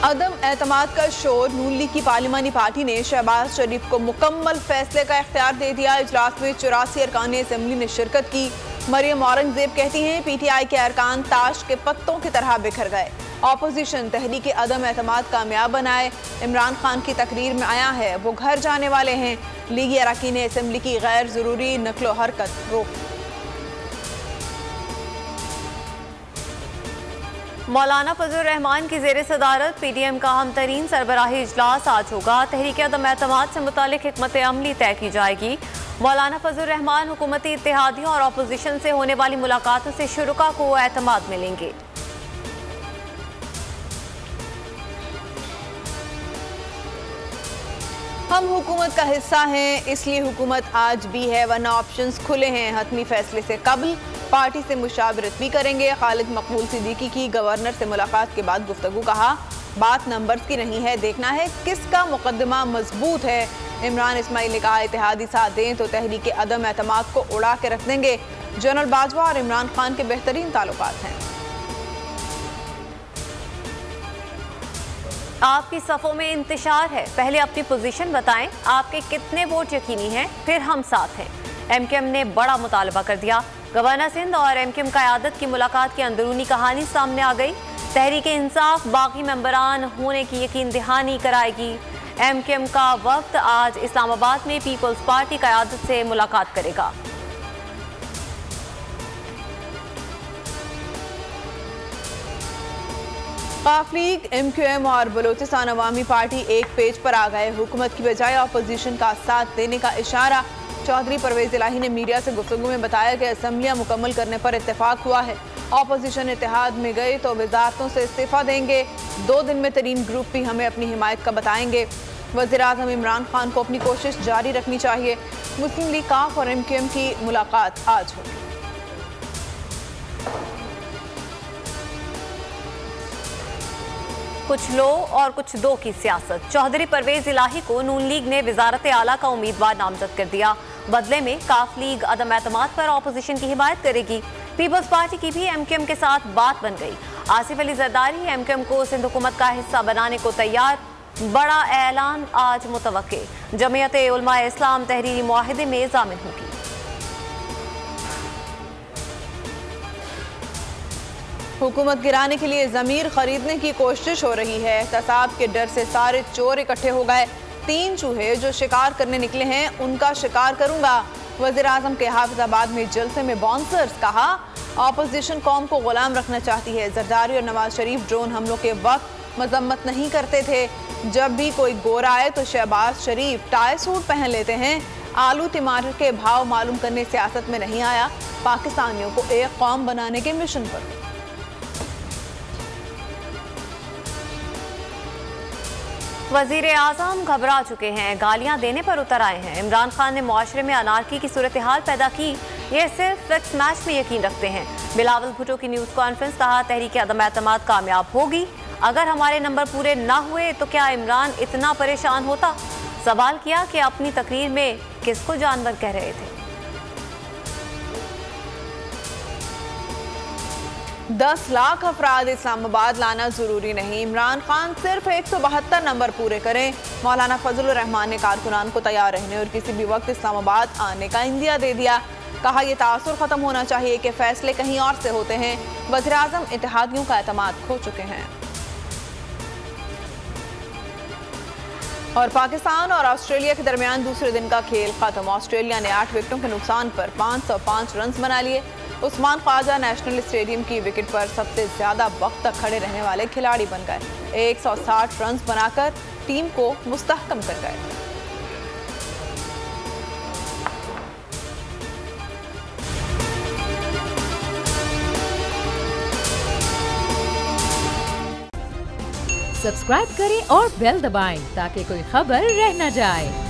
अदम एतमाद का शोर। नून लीग की पार्लिमानी पार्टी ने शहबाज शरीफ को मुकम्मल फैसले का इख्तियार दे दिया। इजलास में 84 अरकान असेंबली ने शिरकत की। मरियम औरंगजेब कहती हैं PTI के अरकान ताश के पत्तों की तरह बिखर गए। ऑपोजिशन तहरीक अदम एतमाद कामयाब बनाए। इमरान खान की तकरीर में आया है वो घर जाने वाले हैं। लीगी अरकान असेंबली की गैर जरूरी नकलो हरकत रोक। मौलाना फजलुर रहमान की ज़ेर सदारत PDM का अहम तरीन सरबराही इजलास आज होगा। तहरीक अदम एतमाद से मुतालिक हिकमत अमली तय की जाएगी। मौलाना फजलुर रहमान हुकूमती इत्तेहादियों और अपोजिशन से होने वाली मुलाकातों से शुरुका को एतमाद मिलेंगे। हम हुकूमत का हिस्सा हैं, इसलिए हुकूमत आज भी है, वरना ऑप्शंस खुले हैं। हतमी फैसले से कबल पार्टी से मुशावरत भी करेंगे। खालिद मकबूल सिद्दीकी की गवर्नर से मुलाकात के बाद गुफ्तगू। कहा बात नंबर्स की नहीं है, देखना है किसका मुकदमा मजबूत है। इमरान इस्माइल ने कहा इत्तेहादी साथ दें तो तहरीक अदम एतमाद को उड़ा के रख देंगे। जनरल बाजवा और इमरान खान के बेहतरीन ताल्लुकात हैं। आपकी सफ़ों में इंतशार है, पहले अपनी पोजीशन बताएं। आपके कितने वोट यकीनी हैं, फिर हम साथ हैं। MKM ने बड़ा मुतालबा कर दिया। गवर्नर सिंध और MKM क़यादत की मुलाकात की अंदरूनी कहानी सामने आ गई। तहरीक इंसाफ बाकी मेंबरान होने की यकीन दहानी कराएगी। MKM का वक्त आज इस्लामाबाद में पीपल्स पार्टी क़यादत से मुलाकात करेगा। काफ लीग, MQM और बलोचिस्तान अवामी पार्टी एक पेज पर आ गए। हुकूमत की बजाय अपोजिशन का साथ देने का इशारा। चौधरी परवेज इलाही ने मीडिया से गुफ्तगू में बताया कि असम्बलियां मुकम्मल करने पर इत्तेफाक हुआ है। अपोजिशन इत्तेहाद में गए तो वजारतों से इस्तीफा देंगे। 2 दिन में तरीन ग्रुप भी हमें अपनी हिमायत का बताएंगे। वज़ीर-ए-आज़म इमरान खान को अपनी कोशिश जारी रखनी चाहिए। मुस्लिम लीग, काफ और MQM की मुलाकात आज होगी। कुछ लो और कुछ दो की सियासत। चौधरी परवेज इलाही को नून लीग ने वजारत आला का उम्मीदवार नामजद कर दिया। बदले में काफ लीग अदम एतमाद पर अपोजिशन की हिमायत करेगी। पीपल्स पार्टी की भी MKM के साथ बात बन गई। आसिफ अली जरदारी MKM को सिंध हुकूमत का हिस्सा बनाने को तैयार। बड़ा ऐलान आज मुतवक्के। जमीयत उलमा इस्लाम तहरीरी मुआहिदे में जामिन होगी। हुकूमत गिराने के लिए ज़मीर खरीदने की कोशिश हो रही है। एहतसाब के डर से सारे चोर इकट्ठे हो गए। 3 चूहे जो शिकार करने निकले हैं उनका शिकार करूंगा। वज़ीर-ए-आज़म के हाफिजाबाद में जलसे में बाउंसर्स। कहा अपोजिशन कौम को गुलाम रखना चाहती है। जरदारी और नवाज शरीफ ड्रोन हमलों के वक्त मजम्मत नहीं करते थे। जब भी कोई गोरा आए तो शहबाज शरीफ टाई सूट पहन लेते हैं। आलू टमाटर के भाव मालूम करने सियासत में नहीं आया। पाकिस्तानियों को एक कौम बनाने के मिशन पर। वज़ीर-ए-आज़म घबरा चुके हैं, गालियां देने पर उतर आए हैं। इमरान खान ने मुआशरे में अनारकी की सूरत हाल पैदा की। ये सिर्फ फिक्स मैच में यकीन रखते हैं। बिलावल भुट्टो की न्यूज़ कॉन्फ्रेंस। कहा तहरीक अदम एतमाद कामयाब होगी। अगर हमारे नंबर पूरे ना हुए तो क्या इमरान इतना परेशान होता। सवाल किया कि अपनी तकरीर में किसको जानवर कह रहे थे। 10 लाख अफराद इस्लामाबाद लाना जरूरी नहीं। इमरान खान सिर्फ 172 नंबर पूरे करें। मौलाना फजलुर रहमान ने कारकुनान को तैयार रहने और किसी भी वक्त इस्लामाबाद आने का इंदिया दे दिया। कहा यह तासुर खत्म होना चाहिए कि फैसले कहीं और से होते हैं। वज़ीर-ए-आज़म इत्तेहादियों का एतमाद खो चुके हैं। और पाकिस्तान और ऑस्ट्रेलिया के दरमियान दूसरे दिन का खेल खत्म। ऑस्ट्रेलिया ने 8 विकेटों के नुकसान पर 505 रन बना लिए। उस्मान ख्वाजा नेशनल स्टेडियम की विकेट पर सबसे ज्यादा वक्त तक खड़े रहने वाले खिलाड़ी बन गए। 160 रन बनाकर टीम को मुस्तहकम कर गए। सब्सक्राइब करें और बेल दबाएं ताकि कोई खबर रह न जाए।